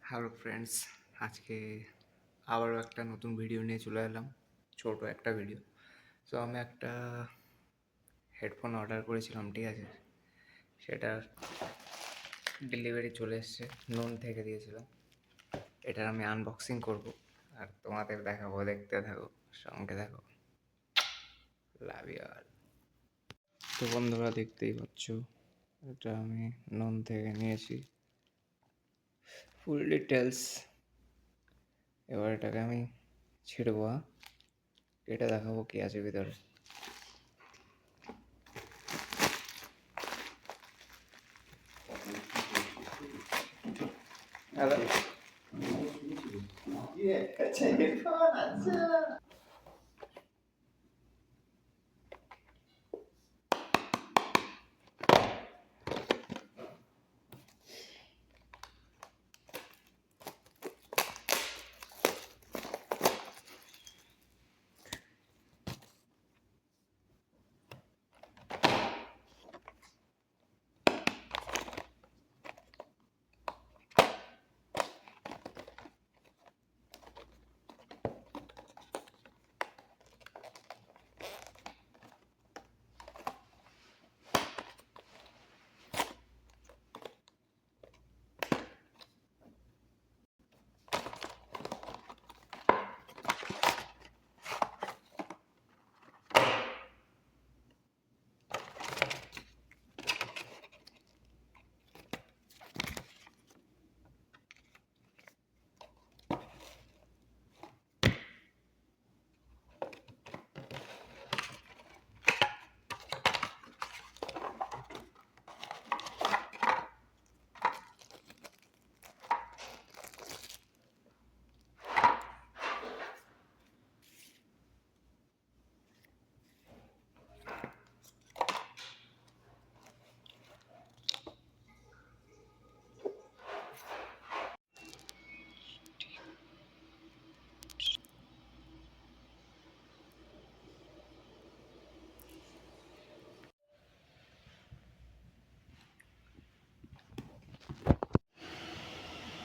Hello friends, আজকে আবারও একটা নতুন ভিডিও নিয়ে চলে এলাম। ছোট একটা ভিডিও। সো আমি একটা হেডফোন অর্ডার করেছিলাম, ঠিক আছে? সেটার ডেলিভারি চলে এসছে, নুন থেকে দিয়েছিলাম। এটার আমি আনবক্সিং করব আর তোমাদের দেখাবো, দেখতে থাকো, সঙ্গে দেখো। Love you all. তো বন্ধুরা, দেখতেই পাচ্ছ এটা আমি নুন থেকে নিয়েছি, ফুল ডিটেলস। এবার এটাকে আমি ছিঁড়বো, এটা দেখাবো কি আছে ভিতরে। হ্যালো,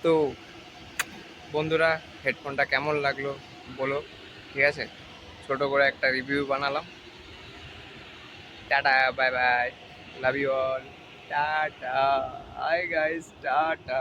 তো বন্ধুরা, হেডফোনটা কেমন লাগলো বলো, ঠিক আছে? ছোট করে একটা রিভিউ বানালাম। Tata, bye bye, love you all, tata, hi guys, tata.